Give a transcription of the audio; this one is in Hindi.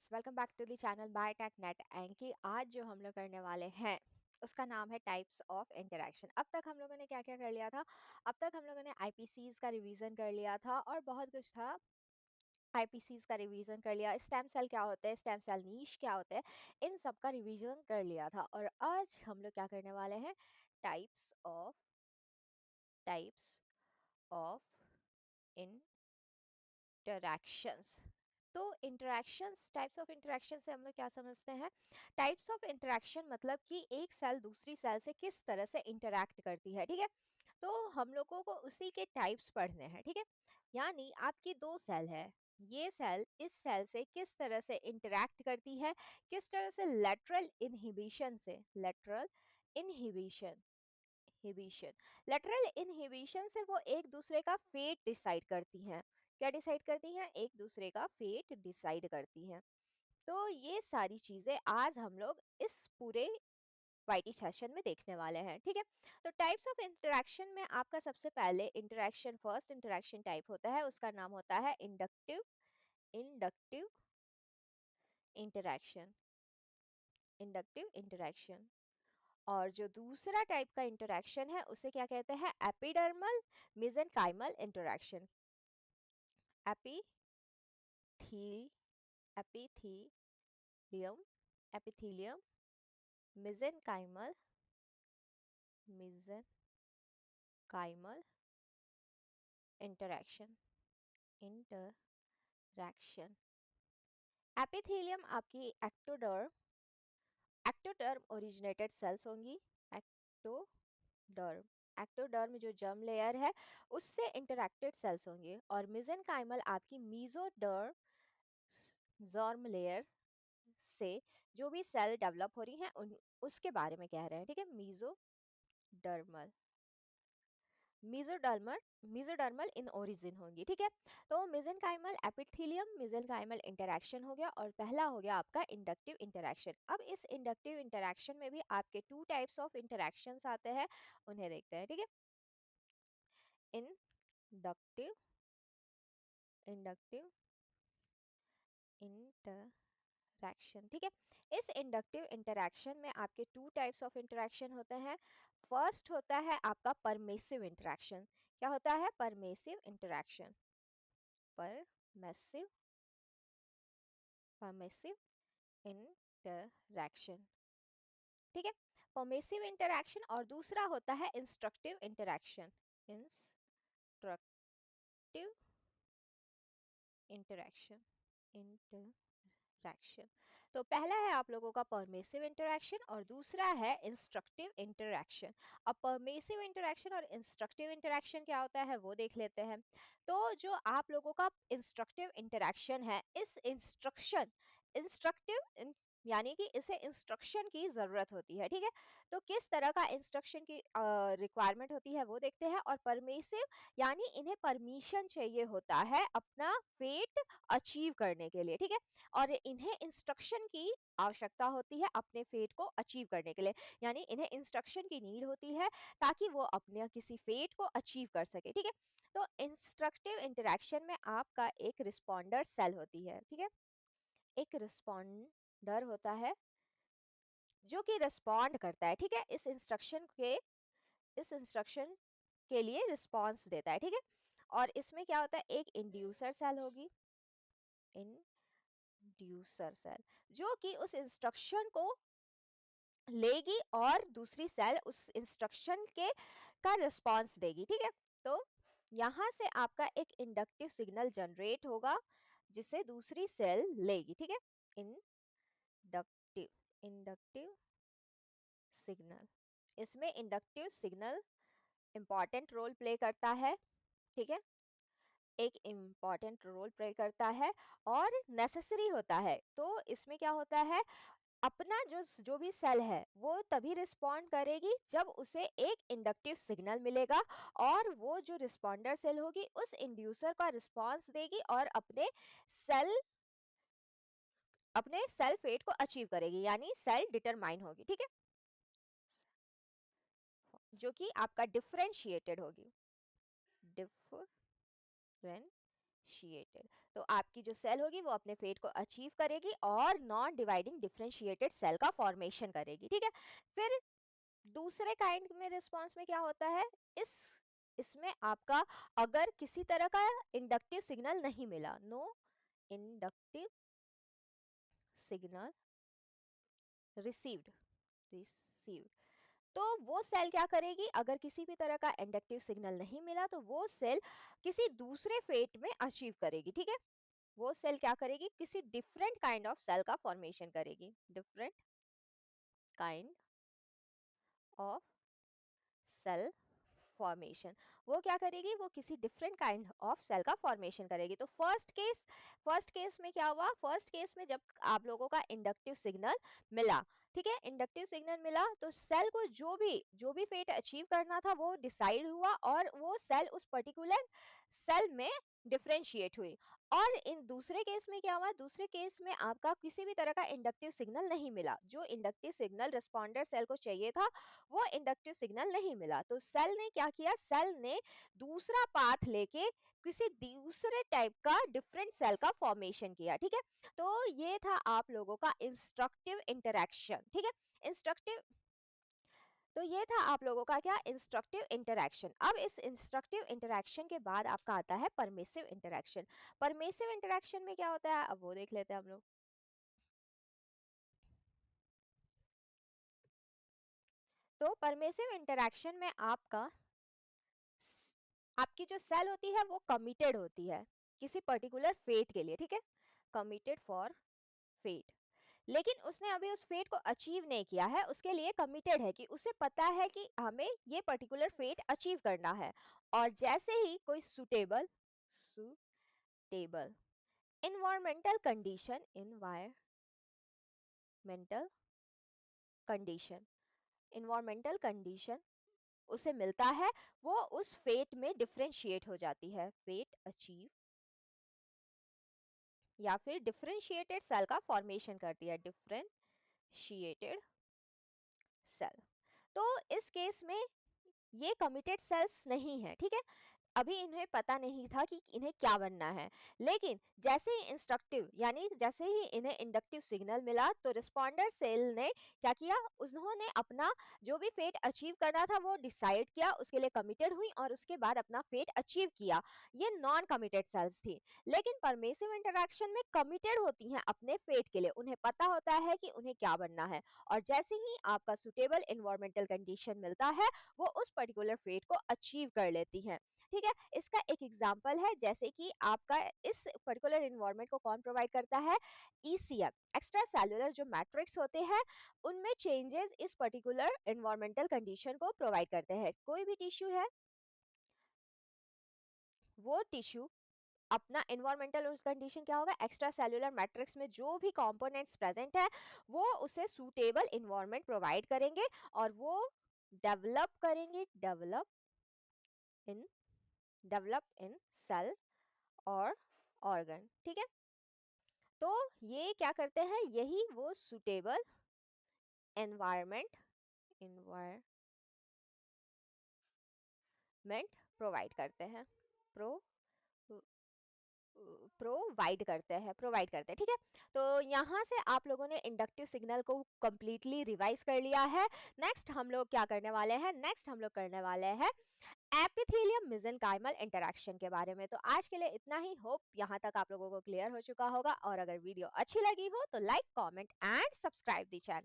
Friends, welcome back to the channel biotech net एंकी। आज जो हम लोग करने वाले हैं उसका नाम है टाइप्स ऑफ इंटरेक्शन। अब तक हम लोगों ने क्या क्या कर लिया था? अब तक हम लोगों ने आईपीसीज का रिवीजन कर लिया था और बहुत कुछ था। आईपीसीज का रिवीजन कर लिया, स्टेम सेल क्या होते हैं, स्टेम सेल नीश क्या होते हैं, इन सब का रिवीजन कर लिया था। और आज हम लोग क्या करने वाले हैं? Types of interactions. तो इंटरैक्शंस, टाइप्स ऑफ इंटरैक्शन से हम लोग क्या समझते हैं? टाइप्स ऑफ इंटरैक्शन मतलब कि एक सेल दूसरी सेल से किस तरह से इंटरैक्ट करती है, ठीक है। तो हम लोगों को उसी के टाइप्स पढ़ने हैं, ठीक है। यानी आपकी दो सेल है, ये सेल इस सेल से किस तरह से इंटरैक्ट करती है, किस तरह से lateral inhibition inhibition lateral inhibition से वो एक दूसरे का फेट डिसाइड करती हैं। क्या डिसाइड करती हैं? एक दूसरे का फेट डिसाइड करती हैं। तो ये सारी चीजें आज हम लोग इस पूरे वाईटी सेशन में देखने वाले हैं, ठीक है। तो टाइप्स ऑफ इंटरेक्शन में आपका सबसे पहले इंटरेक्शन, फर्स्ट इंटरेक्शन टाइप होता है, उसका नाम होता है inductive inductive interaction inductive interaction. और जो दूसरा टाइप का इंटरेक्शन है उसे क्या कहते हैं? Epidermal mesenchymal interaction. AP epithelium epithelium mesenchymal mesenchymal interaction interaction. Epithelium आपकी एक्टोडर्म ओरिजिनेटेड सेल्स होंगी। एक्टोडर्म एक्टोडर्म जो जर्म लेयर है उससे इंटरैक्टेड सेल्स होंगे। और मेसेनकाइमल आपकी मीजोडर्म जर्म लेयर से जो भी सेल डेवलप हो रही हैं उन उसके बारे में कह रहे हैं, ठीक है। Mesodermal mesodermal mesodermal in origin होंगी, ठीक है। तो मेसेनकाइमल एपिथेलियम मेसेनकाइमल इंटरेक्शन हो गया और पहला हो गया आपका इंडक्टिव इंटरेक्शन। अब इस इंडक्टिव इंटरेक्शन में भी आपके टू टाइप्स ऑफ इंटरेक्शंस आते हैं, उन्हें देखते हैं, ठीक है। इंडक्टिव इंडक्टिव इंटरेक्शन, ठीक है। इस इंडक्टिव इंटरेक्शन में आपके टू टाइप्स ऑफ इंटरेक्शन होते हैं। फर्स्ट होता है आपका परमेसिव इंटरेक्शन। क्या होता है? परमेसिव इंटरेक्शन। परमेसिव परमेसिव इंटरेक्शन, ठीक है। परमेसिव इंटरेक्शन। और दूसरा होता है instructive interaction. Instructive interaction interaction. तो पहला है आप लोगों का परमेसिव इंटरेक्शन और दूसरा है इंस्ट्रक्टिव इंटरेक्शन। अब परमेसिव इंटरेक्शन और इंस्ट्रक्टिव इंटरेक्शन क्या होता है वो देख लेते हैं। तो जो आप लोगों का इंस्ट्रक्टिव इंटरेक्शन है, इस इंस्ट्रक्टिव यानी कि इसे इंस्ट्रक्शन की जरूरत होती है, ठीक है। तो किस तरह का इंस्ट्रक्शन की रिक्वायरमेंट होती है वो देखते हैं। और परमेसिव यानी इन्हें परमिशन चाहिए होता है अपना फेट अचीव करने के लिए, ठीक है। और इन्हें इंस्ट्रक्शन की आवश्यकता होती है अपने फेट को अचीव करने के लिए। यानी इन्हें इंस्ट्रक्शन की नीड होती है ताकि वो अपने किसी फेट को अचीव कर सके, ठीक है। तो इंस्ट्रक्टिव इंटरेक्शन में आपका एक रिस्पॉन्डर सेल होती है, ठीक है। एक रिस्पॉन्डर होता है जो कि रिस्पॉन्ड करता है, ठीक है, इस इंस्ट्रक्शन के लिए रिस्पॉन्स देता है, ठीक है। और इसमें क्या होता है? एक इंड्यूसर सेल होगी, इंड्यूसर सेल, जो कि उस इंस्ट्रक्शन को लेगी और दूसरी सेल उस इंस्ट्रक्शन के का रिस्पॉन्स देगी, ठीक है। तो यहां से आपका एक इंडक्टिव सिग्नल जनरेट होगा जिसे दूसरी सेल लेगी, ठीक है। इंडक्टिव इंडक्टिव सिग्नल, इसमें inductive signal important role play करता है, ठीक है। एक इम्पॉर्टेंट रोल प्ले करता है और नेसेसरी होता है। तो इसमें क्या होता है? अपना जो जो भी सेल है वो तभी रिस्पॉन्ड करेगी जब उसे एक इंडक्टिव सिग्नल मिलेगा और वो जो रिस्पॉन्डर सेल होगी उस इंड्यूसर का रिस्पॉन्स देगी और अपने सेल फेट को अचीव करेगी, यानी सेल डिटरमाइन होगी, ठीक है, जो कि आपका डिफरेंशिएटेड होगी। Differentiated differentiated. तो आपकी जो सेल होगी वो अपने फेट को अचीव करेगी और नॉन डिवाइडिंग डिफरेंशिएटेड सेल का फॉर्मेशन करेगी, ठीक है। फिर दूसरे काइंड में रिस्पॉन्स में क्या होता है, इसमें आपका अगर किसी तरह का इंडक्टिव सिग्नल नहीं मिला, नो इंडक्टिव सिग्नल रिसीव्ड, तो वो सेल क्या करेगी, अगर किसी भी तरह का इंडक्टिव सिग्नल नहीं मिला तो वो सेल किसी दूसरे फेट में अचीव करेगी, ठीक है। वो सेल क्या करेगी, किसी डिफरेंट काइंड ऑफ सेल का फॉर्मेशन करेगी, different kind of cell formation. वो क्या करेगी, वो किसी डिफरेंट काइंड ऑफ सेल का फॉर्मेशन करेगी। तो फर्स्ट केस में क्या हुआ, फर्स्ट केस में जब आप लोगों का इंडक्टिव सिग्नल मिला, ठीक है, इंडक्टिव सिग्नल मिला तो सेल को जो भी फेट अचीव करना था वो डिसाइड हुआ और वो सेल उस पर्टिकुलर सेल में डिफरेंशिएट हुई। और इन दूसरे केस में क्या हुआ, दूसरे केस में आपका किसी भी तरह का इंडक्टिव सिग्नल नहीं मिला, जो इंडक्टिव सिग्नल रिस्पॉन्डर सेल को चाहिए था वो इंडक्टिव सिग्नल नहीं मिला। तो सेल ने क्या किया, सेल ने दूसरा पाथ लेके किसी दूसरे टाइप का डिफरेंट सेल का फॉर्मेशन किया, ठीक है। तो ये था आप लोगों का इंस्ट्रक्टिव इंटरेक्शन, ठीक है। इंस्ट्रक्टिव, तो ये था आप लोगों का क्या, इंस्ट्रक्टिव इंटरेक्शन। अब इस इंस्ट्रक्टिव इंटरेक्शन के बाद आपका आता है परमिसिव इंटरेक्शन। परमिसिव इंटरेक्शन में क्या होता है, अब वो देख लेते हैं हम लोग। तो परमिसिव इंटरेक्शन में आपकी जो सेल होती है वो कमिटेड होती है किसी पर्टिकुलर फेट के लिए, ठीक है, कमिटेड फॉर फेट। लेकिन उसने अभी उस फेट को अचीव नहीं किया है, उसके लिए कमिटेड है कि उसे पता है कि हमें ये पर्टिकुलर फेट अचीव करना है। और जैसे ही कोई suitable environmental condition environmental condition उसे मिलता है, वो उस फेट में डिफरेंशिएट हो जाती है, फेट अचीव या फिर डिफरेंशिएटेड सेल का फॉर्मेशन करती है, डिफरेंशिएटेड सेल। तो इस केस में ये कमिटेड सेल्स नहीं है, ठीक है, अभी इन्हें पता नहीं था कि इन्हें क्या बनना है। लेकिन जैसे ही इंस्ट्रक्टिव यानी जैसे ही इन्हें इंडक्टिव सिग्नल मिला तो रिस्पॉन्डर सेल ने क्या किया, उन्होंने अपना जो भी फेट अचीव करना था वो डिसाइड किया, उसके लिए कमिटेड हुई और उसके बाद अपना फेट अचीव किया। ये नॉन कमिटेड सेल्स थी। लेकिन परमेसिव इंटरेक्शन में कमिटेड होती हैं अपने फेट के लिए, उन्हें पता होता है कि उन्हें क्या बनना है, और जैसे ही आपका सुटेबल इन्वायरमेंटल कंडीशन मिलता है वो उस पर्टिकुलर फेट को अचीव कर लेती हैं, ठीक है। इसका एक एग्जांपल है, जैसे कि आपका इस पर्टिकुलर इन्वायरमेंट को कौन प्रोवाइड करता है, ईसीएम, एक्स्ट्रा सेलुलर जो मैट्रिक्स होते हैं उनमें चेंजेस इस पर्टिकुलर इन्वायरमेंटल कंडीशन को प्रोवाइड करते हैं। कोई भी टिश्यू है, वो टिश्यू अपना इन्वायरमेंटल उस कंडीशन क्या होगा, एक्स्ट्रा सेलुलर मैट्रिक्स में जो भी कंपोनेंट्स प्रेजेंट है वो उसे सूटेबल इन्वायरमेंट प्रोवाइड करेंगे और वो डेवलप इन सेल और ऑर्गन, ठीक है। तो ये क्या करते हैं, यही वो सुटेबल एनवायरमेंट प्रोवाइड करते हैं, प्रो प्रोवाइड करते हैं, ठीक है। तो यहाँ से आप लोगों ने इंडक्टिव सिग्नल को कंप्लीटली रिवाइज कर लिया है। नेक्स्ट हम लोग क्या करने वाले हैं, नेक्स्ट हम लोग करने वाले हैं एपिथेलियम मेसेनकाइमल इंटरेक्शन के बारे में। तो आज के लिए इतना ही, होप यहाँ तक आप लोगों को क्लियर हो चुका होगा, और अगर वीडियो अच्छी लगी हो तो like, comment and subscribe the channel.